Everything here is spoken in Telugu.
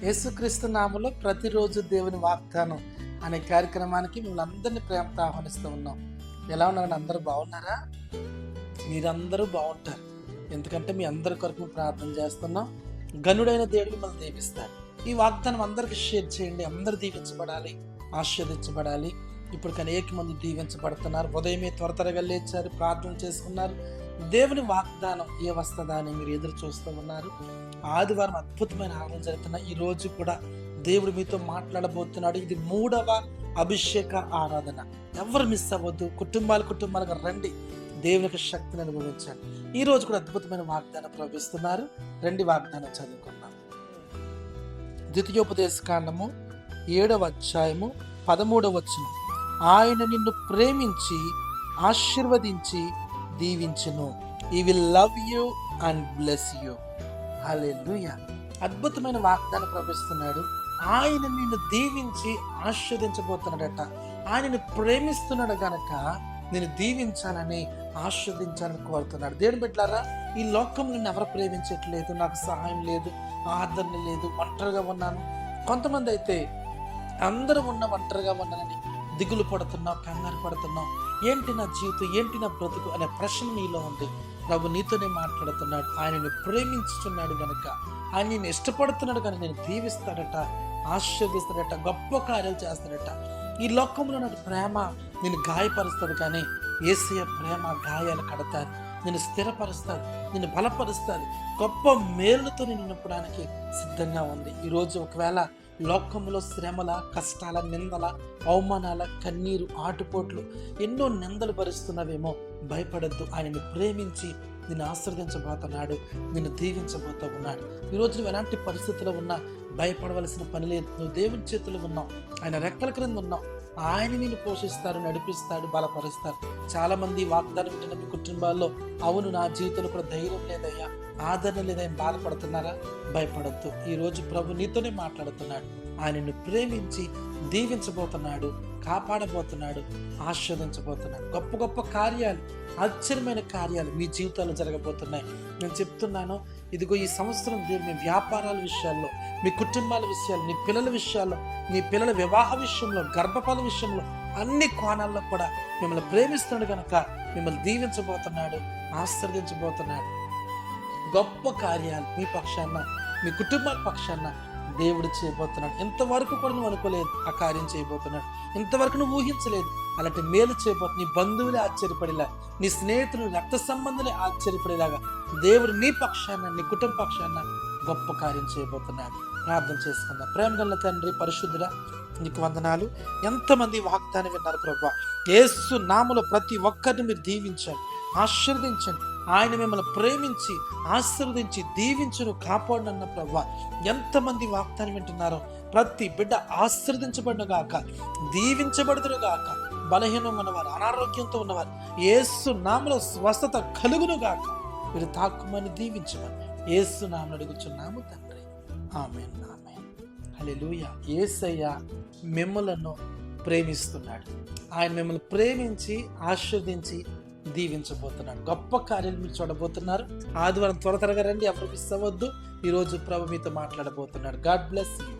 యేసుక్రీస్తు నామములో ప్రతిరోజు దేవుని వాగ్దానం అనే కార్యక్రమానికి మిమ్మల్ని అందరినీ ప్రేమతో ఆహ్వానిస్తూ ఉన్నాం. ఎలా ఉన్నారండి? అందరూ బాగున్నారా? మీరందరూ బాగుంటారు, ఎందుకంటే మీ అందరి కొరకు ప్రార్థన చేస్తున్నాం. గనుడైన దేవుడు మిమ్మల్ని దీవిస్తాడు. ఈ వాగ్దానం అందరికీ షేర్ చేయండి. అందరూ దీవించబడాలి, ఆశీర్వదించబడాలి. ఇప్పుడు అనేక మంది దీవించబడుతున్నారు. ఉదయమే త్వరగా లేచారు, ప్రార్థన చేసుకున్నారు. దేవుని వాగ్దానం ఏ వస్తుందా అని మీరు ఎదురు చూస్తూ ఉన్నారు. ఆదివారం అద్భుతమైన ఆరాధన జరుగుతున్న ఈ రోజు కూడా దేవుడు మీతో మాట్లాడబోతున్నాడు. ఇది 3వ అభిషేక ఆరాధన. ఎవరు మిస్ అవ్వద్దు. కుటుంబాలుగా రండి, దేవునికి శక్తిని అనుభవించండి. ఈ రోజు కూడా అద్భుతమైన వాగ్దానం ప్రవేశిస్తున్నారు. రండి, వాగ్దానం చదువుకున్నాం. ద్వితీయోపదేశ కాండము 7వ అధ్యాయము 13వ వచనం. ఆయన నిన్ను ప్రేమించి ఆశీర్వదించి దీవించును. He will love you and bless you. హల్లెలూయా. అద్భుతమైన వాగ్దానం ప్రవేశిస్తున్నాడు. ఆయన నిన్ను దీవించి ఆశీర్వదించబోతున్నాడట. ఆయనను ప్రేమిస్తున్నాడు గనక నేను దీవించాలని ఆశీర్వదించాలని కోరుతున్నాడు. దేవుని బిడ్డలారా, ఈ లోకం నిన్ను ఎవరు ప్రేమించట్లేదు, నాకు సహాయం లేదు, ఆదరణ లేదు, ఒంటరిగా ఉన్నాను. కొంతమంది అయితే అందరూ ఒంటరిగా ఉన్నానని దిగులు పడుతున్నావు, కంగారు పడుతున్నావు. ఏంటి నా జీవితం, ఏంటి నా బ్రతుకు అనే ప్రశ్న నీలో ఉంది. ప్రభు నీతోనే మాట్లాడుతున్నాడు. ఆయనను ప్రేమించుతున్నాడు గనక, ఆయన నేను ఇష్టపడుతున్నాడు కనుక నేను దీవిస్తాడట, ఆశీర్వదిస్తాడట, గొప్ప కార్యాలు చేస్తాడట. ఈ లోకంలో నాకు ప్రేమ నేను గాయపరుస్తాడు, కానీ యేసయ్య ప్రేమ గాయాలు కడతారు, నేను స్థిరపరుస్తాడు, నేను బలపరుస్తాడు, గొప్ప మేలుతో నేను నింపడానికి సిద్ధంగా ఉంది. ఈరోజు ఒకవేళ లోకంలో శ్రమల, కష్టాల, నిందల, అవమానాల, కన్నీరు, ఆటుపోట్లు, ఎన్నో నిందలు భరిస్తున్నావేమో భయపడద్దు. ఆయనను ప్రేమించి నిన్ను ఆశీర్వదించబోతున్నాడు, నిన్ను దీవించబోతూ ఉన్నాడు. ఈరోజు నువ్వు ఎలాంటి పరిస్థితుల్లో ఉన్నా భయపడవలసిన పని లేదు. నువ్వు దేవుని చేతులు ఉన్నావు, ఆయన రెక్కల క్రింద ఉన్నావు. ఆయన నిన్ను పోషిస్తాడు, నడిపిస్తాడు, బలపరుస్తాడు. చాలా మంది వాగ్దానం వింటున్న మీ కుటుంబాల్లో, అవును నా జీవితంలో కూడా ధైర్యం లేదయ్యా, ఆదరణ లేదని బాధపడుతున్నారా? భయపడద్దు. ఈరోజు ప్రభు నీతోనే మాట్లాడుతున్నాడు. ఆయనను ప్రేమించి దీవించబోతున్నాడు, కాపాడబోతున్నాడు, ఆశీర్వదించబోతున్నాడు. గొప్ప గొప్ప కార్యాలు, ఆశ్చర్యమైన కార్యాలు మీ జీవితాల్లో జరగబోతున్నాయి. నేను చెప్తున్నాను, ఇదిగో ఈ సంవత్సరం దేవుడు మీ వ్యాపారాల విషయాల్లో, మీ కుటుంబాల విషయాల్లో, నీ పిల్లల విషయాల్లో, నీ పిల్లల వివాహ విషయంలో, గర్భఫల విషయంలో, అన్ని కోణాల్లో కూడా మిమ్మల్ని ప్రేమిస్తున్నాడు కనుక మిమ్మల్ని దీవించబోతున్నాడు, ఆశీర్వదించబోతున్నాడు. గొప్ప కార్యాలు మీ పక్షాన, మీ కుటుంబాల పక్షాన దేవుడు చేయబోతున్నాడు. ఇంతవరకు కూడా నువ్వు అనుకోలేదు ఆ కార్యం చేయబోతున్నాడు. ఇంతవరకు నువ్వు ఊహించలేదు అలాంటి మేలు చేయబోతు. నీ బంధువులే ఆశ్చర్యపడేలా, నీ స్నేహితులు, రక్త సంబంధులే ఆశ్చర్యపడేలాగా దేవుడు నీ పక్షాన, నీ కుటుంబ పక్షాన గొప్ప కార్యం చేయబోతున్నాడు. ప్రార్థన చేసుకుందాం. ప్రేమ గల తండ్రి, పరిశుద్ధుడా, నీకు వందనాలు. ఎంతమంది వాగ్దానం విన్నారు ప్రభువా. యేసు నామములో ప్రతి ఒక్కరిని మీరు దీవించండి, ఆశీర్వదించండి. ఆయన మిమ్మల్ని ప్రేమించి ఆశీర్వదించి దీవించును, కాపాడునన్న ప్రభువా. ఎంతమంది వాగ్దానం వింటున్నారో ప్రతి బిడ్డ ఆశీర్వదించబడునుగాక, దీవించబడుదురుగాక. బలహీనంగా ఉన్నవారు, అనారోగ్యంతో ఉన్నవారు యేసు నామములో స్వస్థత కలుగునుగాక. మీరు తాకుమని దీవించమని యేసు నామములో అడుగుచున్నాము తండ్రి. ఆమేన్, ఆమేన్. హల్లెలూయా. యేసయ్య మిమ్మలను ప్రేమిస్తున్నాడు. ఆయన మిమ్మల్ని ప్రేమించి ఆశీర్వదించి దీవించబోతున్నాడు. గొప్ప కార్యాలు మీరు చూడబోతున్నారు. ఆదివారం త్వరగా రండి, ఎవరు మిస్ అవ్వద్దు. ఈరోజు ప్రభు మీతో మాట్లాడబోతున్నాడు. God bless you.